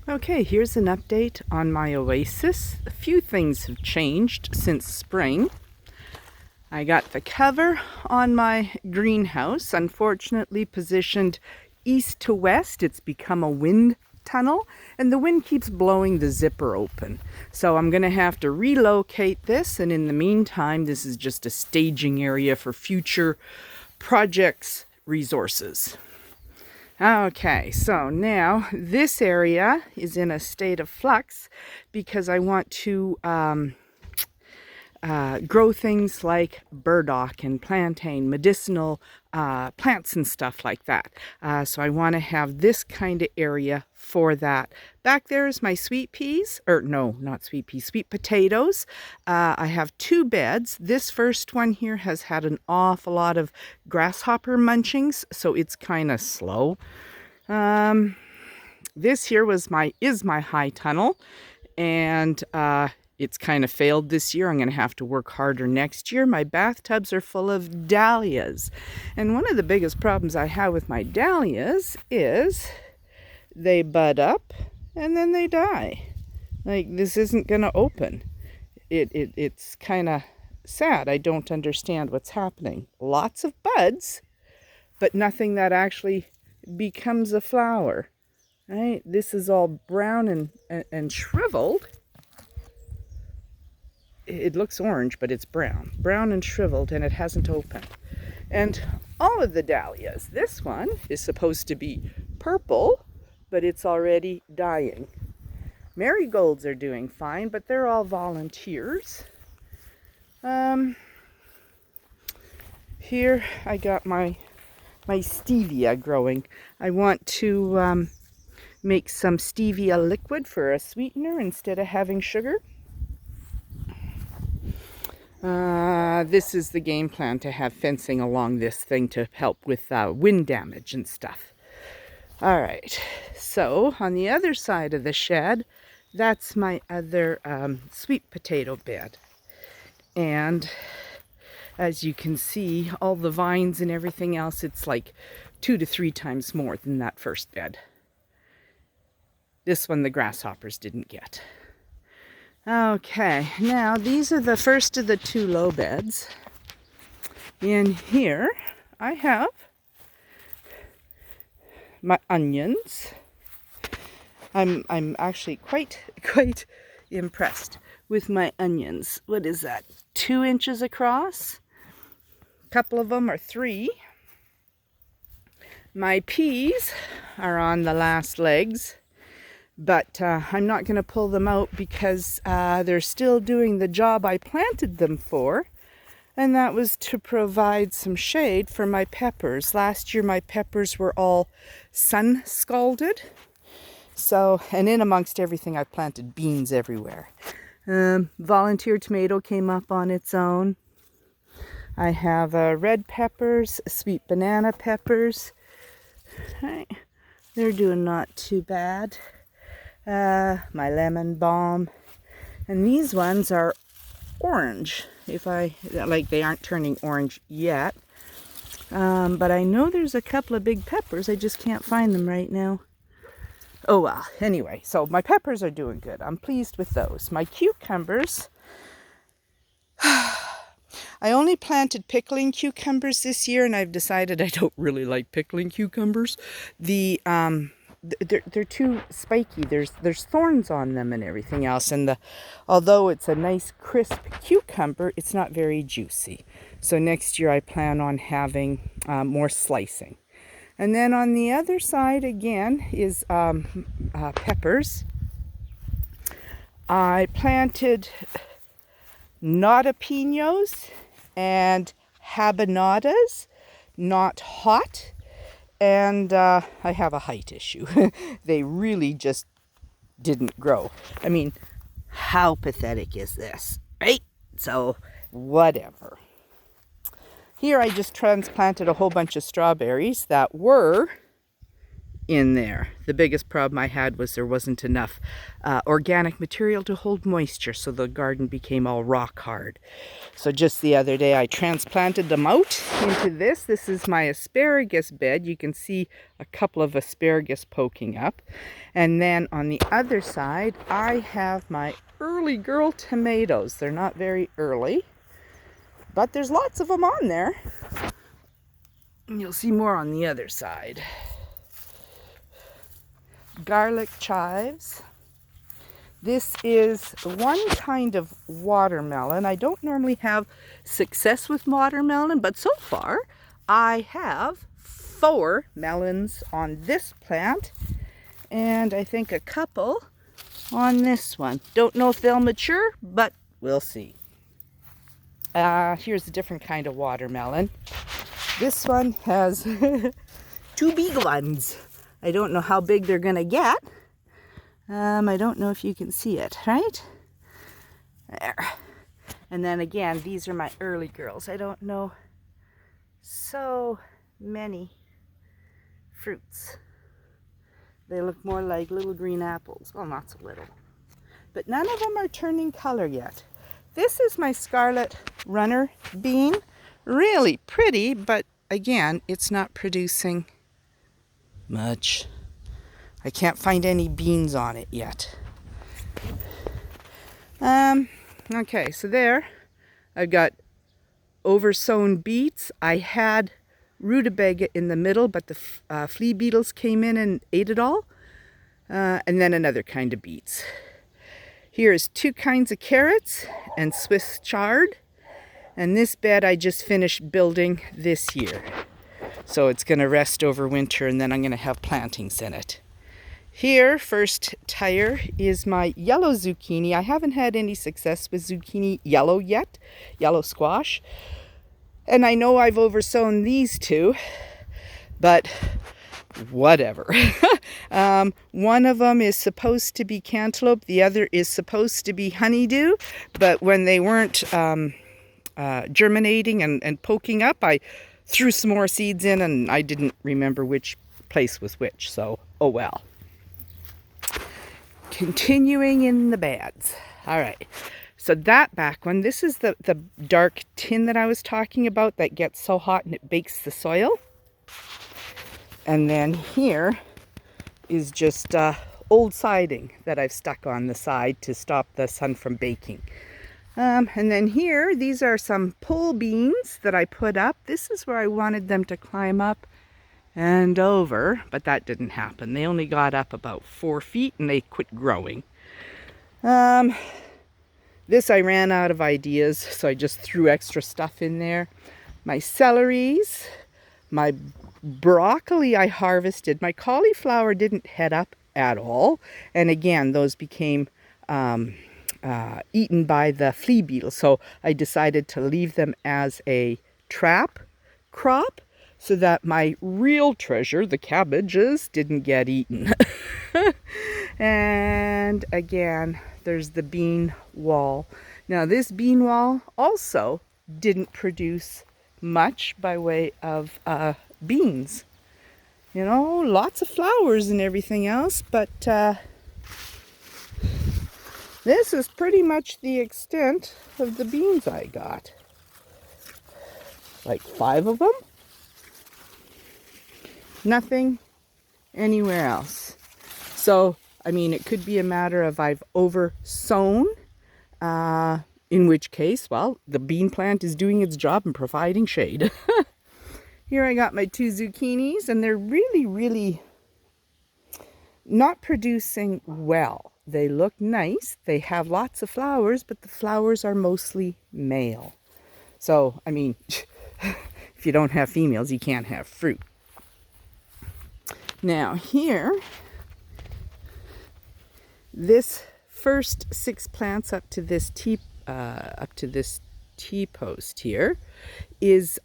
Okay, here's an update on my oasis. A few things have changed since spring. I got the cover on my greenhouse, unfortunately positioned east to west. It's become a wind tunnel and the wind keeps blowing the zipper open. So I'm going to have to relocate this, and in the meantime, this is just a staging area for future projects resources. Okay, so now this area is in a state of flux because I want to grow things like burdock and plantain, medicinal plants and stuff like that. So I want to have this kind of area for that. Back there is my sweet peas, or no, not sweet peas, sweet potatoes. I have two beds. This first one here has had an awful lot of grasshopper munchings, so it's kind of slow. This here is my high tunnel, and it's kind of failed this year. I'm going to have to work harder next year. My bathtubs are full of dahlias. And one of the biggest problems I have with my dahlias is they bud up and then they die. Like, this isn't going to open. It's kind of sad. I don't understand what's happening. Lots of buds, but nothing that actually becomes a flower. Right? This is all brown and shriveled. It looks orange, but it's brown and shriveled, and it hasn't opened. And all of the dahlias, this one is supposed to be purple, but it's already dying. Marigolds are doing fine, but they're all volunteers. Here I got my stevia growing. I want to make some stevia liquid for a sweetener instead of having sugar. This is the game plan, to have fencing along this thing to help with wind damage and stuff. All right, so on the other side of the shed, that's my other sweet potato bed. And as you can see, all the vines and everything else, it's like 2 to 3 times more than that first bed. This one the grasshoppers didn't get. Okay, now these are the first of the 2 low beds. In here, I have my onions. I'm actually quite impressed with my onions. What is that? 2 inches across? A couple of them are 3. My peas are on the last legs. But I'm not going to pull them out because they're still doing the job I planted them for, and that was to provide some shade for my peppers. Last year my peppers were all sun scalded, so, and in amongst everything I planted beans everywhere. Volunteer tomato came up on its own. I have red peppers, sweet banana peppers. Right. They're doing not too bad. My lemon balm, and these ones are orange. They aren't turning orange yet, but I know there's a couple of big peppers. I just can't find them right now. Oh well, anyway, so my peppers are doing good. I'm pleased with those. My cucumbers, I only planted pickling cucumbers this year, and I've decided I don't really like pickling cucumbers. They're too spiky. There's thorns on them and everything else, and although it's a nice crisp cucumber, it's not very juicy. So next year I plan on having more slicing. And then on the other side again is peppers. I planted notapinos and habaneras, not hot. And I have a height issue. They really just didn't grow. I mean, how pathetic is this, right? So, whatever. Here I just transplanted a whole bunch of strawberries that were in there. The biggest problem I had was there wasn't enough organic material to hold moisture, so the garden became all rock hard. So just the other day I transplanted them out into this. This is my asparagus bed. You can see a couple of asparagus poking up. And then on the other side I have my early girl tomatoes. They're not very early, but there's lots of them on there. And you'll see more on the other side. Garlic chives. This is one kind of watermelon. I don't normally have success with watermelon, but so far I have 4 melons on this plant, and I think a couple on this one. Don't know if they'll mature, but we'll see. Here's a different kind of watermelon. This one has 2 big ones. I don't know how big they're gonna get. I don't know if you can see it, right? There. And then again, these are my early girls. I don't know so many fruits. They look more like little green apples. Well, not so little. But none of them are turning color yet. This is my scarlet runner bean. Really pretty, but again, it's not producing much. I can't find any beans on it yet. Okay, so there I've got oversown beets. I had rutabaga in the middle, but the flea beetles came in and ate it all. And then another kind of beets. Here's 2 kinds of carrots and Swiss chard. And this bed I just finished building this year. So it's going to rest over winter, and then I'm going to have plantings in it. Here, first tire, is my yellow zucchini. I haven't had any success with zucchini yellow yet, yellow squash. And I know I've oversown these 2, but whatever. One of them is supposed to be cantaloupe. The other is supposed to be honeydew. But when they weren't germinating and poking up, I threw some more seeds in, and I didn't remember which place was which. So, oh well. Continuing in the beds. All right. So that back one, this is the dark tin that I was talking about that gets so hot and it bakes the soil. And then here is just old siding that I've stuck on the side to stop the sun from baking. And then here, these are some pole beans that I put up. This is where I wanted them to climb up and over, but that didn't happen. They only got up about 4 feet and they quit growing. This I ran out of ideas, so I just threw extra stuff in there. My celeries, my broccoli I harvested. My cauliflower didn't head up at all. And again, those became eaten by the flea beetle. So I decided to leave them as a trap crop so that my real treasure, the cabbages, didn't get eaten. And again, there's the bean wall. Now this bean wall also didn't produce much by way of beans. You know, lots of flowers and everything else, but this is pretty much the extent of the beans I got. Like 5 of them. Nothing anywhere else. So, I mean, it could be a matter of I've oversown, in which case, well, the bean plant is doing its job and providing shade. Here I got my 2 zucchinis, and they're really, really not producing well. They look nice. They have lots of flowers, but the flowers are mostly male. So, I mean, if you don't have females, you can't have fruit. Now here, this first 6 plants up to this T post here is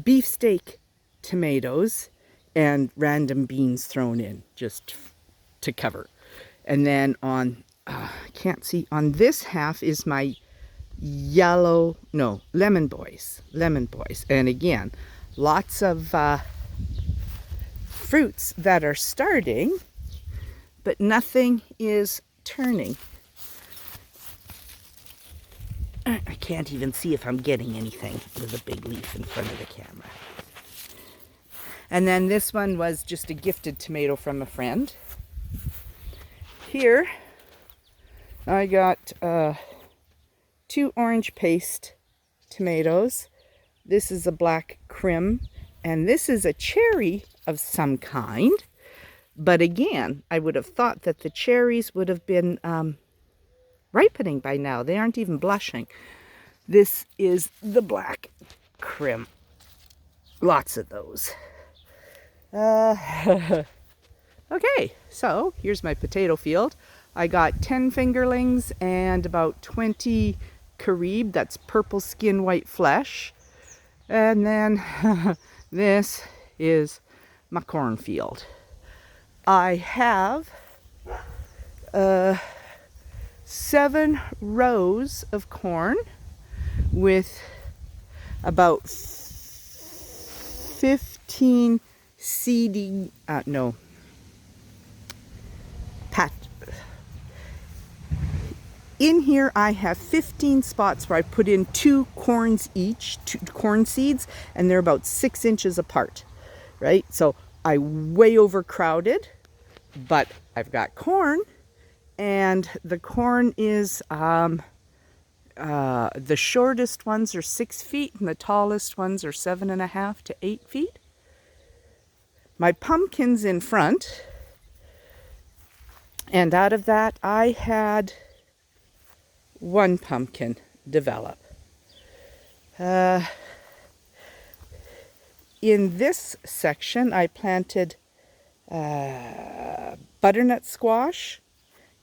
beefsteak tomatoes and random beans thrown in just to cover. And then on, I can't see, on this half is my lemon boys. And again, lots of fruits that are starting, but nothing is turning. I can't even see if I'm getting anything with a big leaf in front of the camera. And then this one was just a gifted tomato from a friend. Here, I got 2 orange paste tomatoes. This is a black Krim, and this is a cherry of some kind. But again, I would have thought that the cherries would have been ripening by now. They aren't even blushing. This is the black Krim. Lots of those. Okay, so here's my potato field. I got 10 fingerlings and about 20 Carib, that's purple skin, white flesh. And then this is my cornfield. I have 7 rows of corn with about 15 seeding, in here I have 15 spots where I put in 2 corns each, 2 corn seeds, and they're about 6 inches apart, right? So I way overcrowded, but I've got corn, and the corn is, the shortest ones are 6 feet and the tallest ones are 7.5 to 8 feet. My pumpkin's in front, and out of that I had 1 pumpkin develop. In this section I planted butternut squash,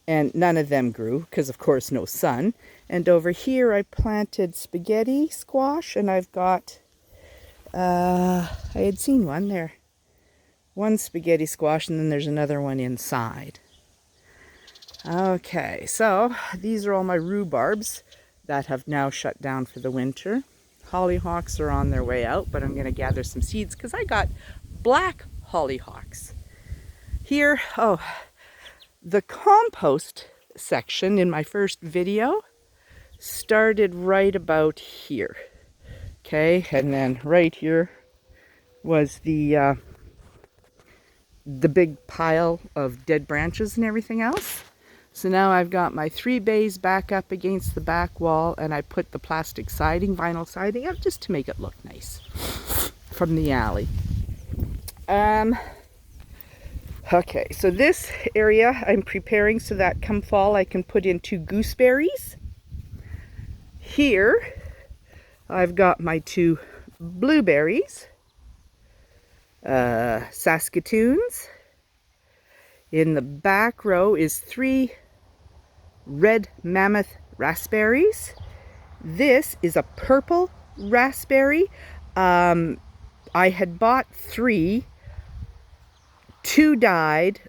and none of them grew because of course no sun. And over here I planted spaghetti squash, and I've got I had seen one there. 1 spaghetti squash, and then there's another one inside. Okay, so these are all my rhubarbs that have now shut down for the winter. Hollyhocks are on their way out, but I'm going to gather some seeds because I got black hollyhocks. Here, the compost section in my first video started right about here. Okay, and then right here was the big pile of dead branches and everything else. So now I've got my 3 bays back up against the back wall, and I put the plastic siding, vinyl siding up just to make it look nice from the alley. Okay, so this area I'm preparing so that come fall I can put in 2 gooseberries. Here I've got my 2 blueberries, Saskatoons. In the back row is 3 red mammoth raspberries. This is a purple raspberry. I had bought 3. 2 died.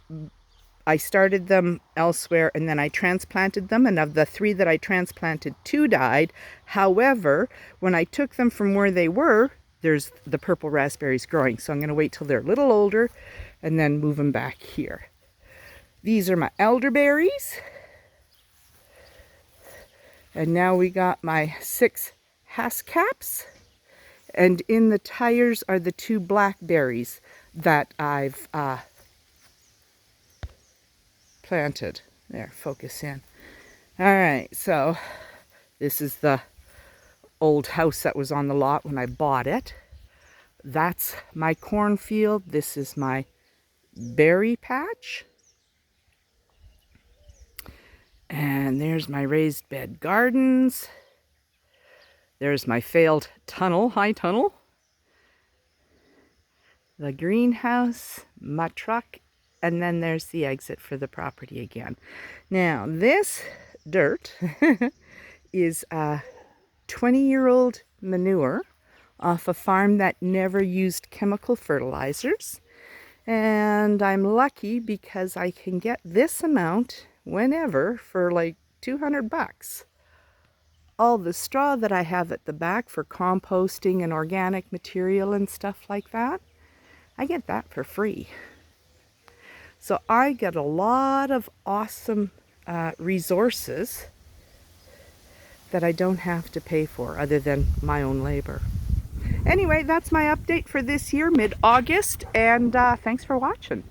I started them elsewhere and then I transplanted them, and of the 3 that I transplanted, 2 died. However, when I took them from where they were, there's the purple raspberries growing. So I'm going to wait till they're a little older and then move them back here. These are my elderberries. And now we got my 6 haskellps. And in the tires are the 2 blackberries that I've planted. There, focus in. All right, so this is the old house that was on the lot when I bought it. That's my cornfield. This is my berry patch. And there's my raised bed gardens. There's my failed tunnel, high tunnel. The greenhouse, my truck, and then there's the exit for the property again. Now, this dirt is 20-year-old manure off a farm that never used chemical fertilizers. And I'm lucky because I can get this amount whenever for like $200. All the straw that I have at the back for composting and organic material and stuff like that, I get that for free. So I get a lot of awesome resources that I don't have to pay for other than my own labor. Anyway, that's my update for this year, mid-August, and thanks for watching.